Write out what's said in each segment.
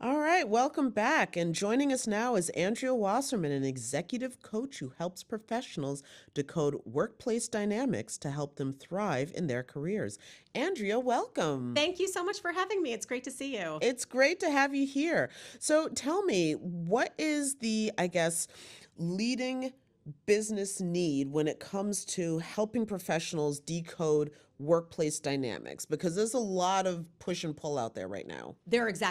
All right, welcome back. And joining us now is Andrea Wasserman, an executive coach who helps professionals decode workplace dynamics to help them thrive in their careers. Andrea, welcome. Thank you so much for having me. It's great to see you. It's great to have you here. So tell me, what is the, leading business need when it comes to helping professionals decode workplace dynamics? Because there's a lot of push and pull out there right now. There is,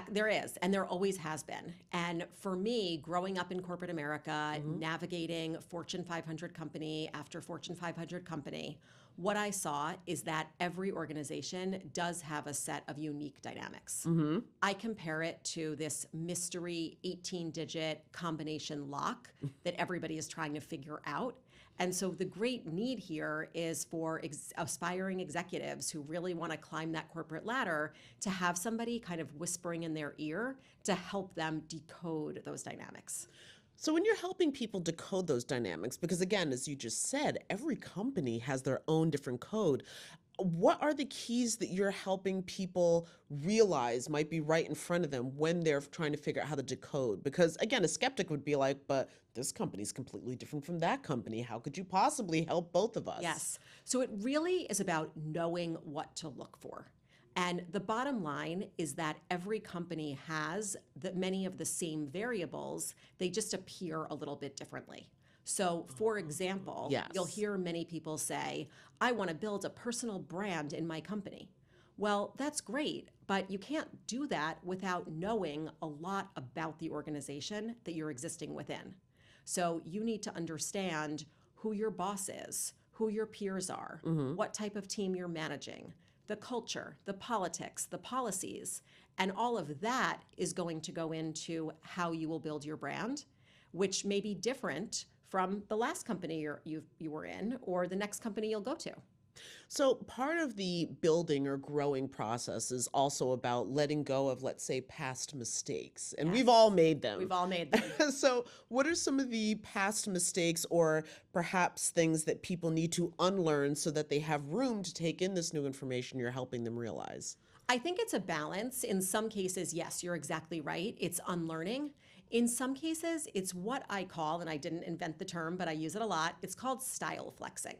and there always has been. And for me, growing up in corporate America, Mm-hmm. navigating Fortune 500 company after Fortune 500 company, what I saw is that every organization does have a set of unique dynamics. Mm-hmm. I compare it to this mystery 18-digit combination lock that everybody is trying to figure out. And so the great need here is for aspiring executives who really want to climb that corporate ladder to have somebody kind of whispering in their ear to help them decode those dynamics. So when you're helping people decode those dynamics, because again, as you just said, every company has their own different code. What are the keys that you're helping people realize might be right in front of them when they're trying to figure out how to decode? Because again, a skeptic would be like, but this company's completely different from that company. How could you possibly help both of us? Yes. So it really is about knowing what to look for. And the bottom line is that every company has many of the same variables, they just appear a little bit differently. So, for example, you'll Yes. hear many people say, I want to build a personal brand in my company. Well, that's great, but you can't do that without knowing a lot about the organization that you're existing within. So, you need to understand who your boss is, who your peers are, Mm-hmm. what type of team you're managing, the culture, the politics, the policies, and all of that is going to go into how you will build your brand, which may be different from the last company you were in or the next company you'll go to. So part of the building or growing process is also about letting go of, let's say, past mistakes. And we've all Yes, made them. we've all made them. So what are some of the past mistakes or perhaps things that people need to unlearn so that they have room to take in this new information you're helping them realize? I think it's a balance. In some cases, yes, you're exactly right. It's unlearning. In some cases, it's what I call, and I didn't invent the term, but I use it a lot, it's called style flexing.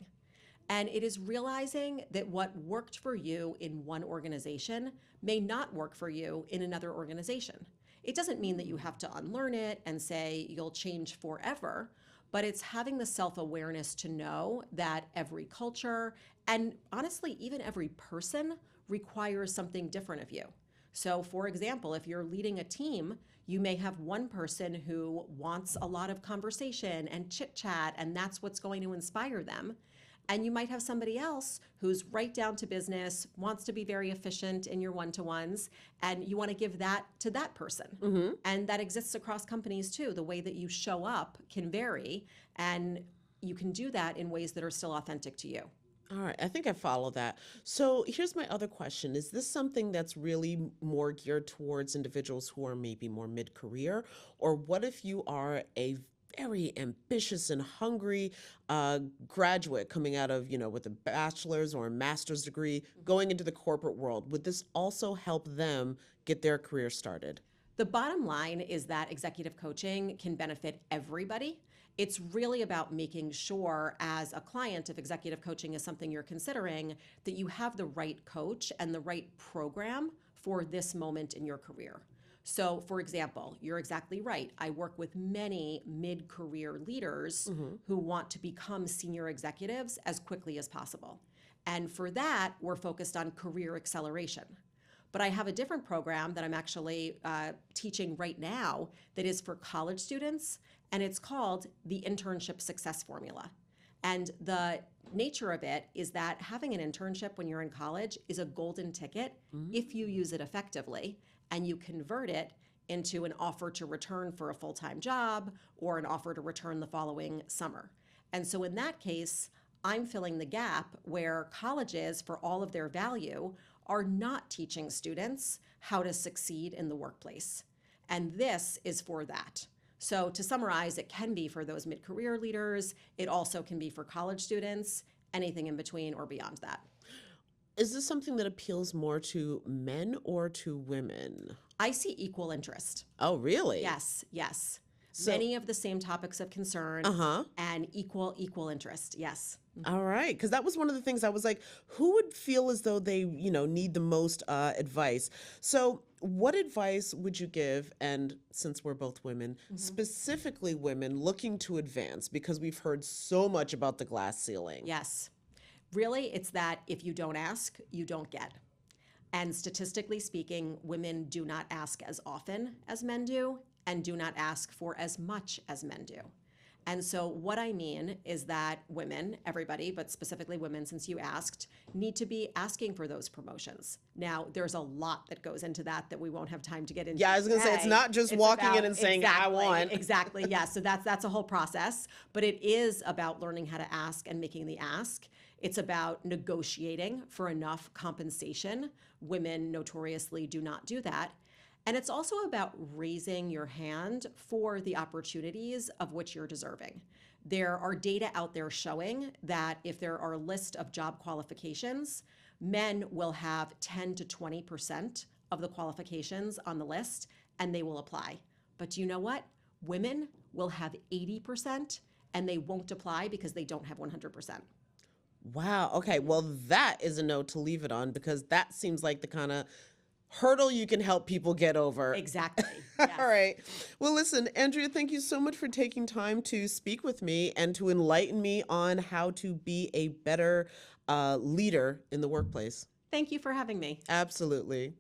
And it is realizing that what worked for you in one organization may not work for you in another organization. It doesn't mean that you have to unlearn it and say you'll change forever, but it's having the self awareness to know that every culture and honestly, even every person requires something different of you. So, for example, if you're leading a team, you may have one person who wants a lot of conversation and chit chat, and that's what's going to inspire them. And you might have somebody else who's right down to business, wants to be very efficient in your one to ones, and you want to give that to that person. Mm-hmm. And that exists across companies too. The way that you show up can vary, and you can do that in ways that are still authentic to you. All right, I think I follow that. So here's my other question. Is this something that's really more geared towards individuals who are maybe more mid-career? Or what if you are a very ambitious and hungry graduate coming out of, with a bachelor's or a master's degree, going into the corporate world? Would this also help them get their career started? The bottom line is that executive coaching can benefit everybody. It's really about making sure, as a client, if executive coaching is something you're considering, that you have the right coach and the right program for this moment in your career. So, for example, you're exactly right. I work with many mid career leaders Mm-hmm. who want to become senior executives as quickly as possible. And for that, we're focused on career acceleration. But I have a different program that I'm actually teaching right now that is for college students, and it's called the Internship Success Formula. And the nature of it is that having an internship when you're in college is a golden ticket if you use it effectively and you convert it into an offer to return for a full time job or an offer to return the following summer. And so in that case, I'm filling the gap where colleges, for all of their value, are not teaching students how to succeed in the workplace. And this is for that. So, to summarize, it can be for those mid career leaders, it also can be for college students, anything in between or beyond that. Is this something that appeals more to men or to women? I see equal interest. Oh, really? Yes, yes. So, Many of the same topics of concern uh-huh. and equal interest. Yes. All right, because that was one of the things I was like, who would feel as though they, need the most advice? So, what advice would you give? And since we're both women, Mhm. specifically women looking to advance, because we've heard so much about the glass ceiling. Yes. Really, it's that if you don't ask, you don't get. And statistically speaking, women do not ask as often as men do and do not ask for as much as men do. And so, what I mean is that women, everybody, but specifically women, since you asked, need to be asking for those promotions. Now, there's a lot that goes into that we won't have time to get into. Yeah, I was going to say, it's today. not just It's walking in about- and saying, I exactly, want. Exactly, yeah. So that's a whole process. But it is about learning how to ask and making the ask. It's about negotiating for enough compensation. Women notoriously do not do that. And it's also about raising your hand for the opportunities of which you're deserving. There are data out there showing that if there are a list of job qualifications, men will have 10 to 20% of the qualifications on the list and they will apply. But do you know what? Women will have 80% and they won't apply because they don't have 100%. Wow. Okay. Well, that is a note to leave it on because that seems like the kind of hurdle you can help people get over. Exactly. All Yes. right. Well, listen, Andrea, thank you so much for taking time to speak with me and to enlighten me on how to be a better leader in the workplace. Thank you for having me. Absolutely.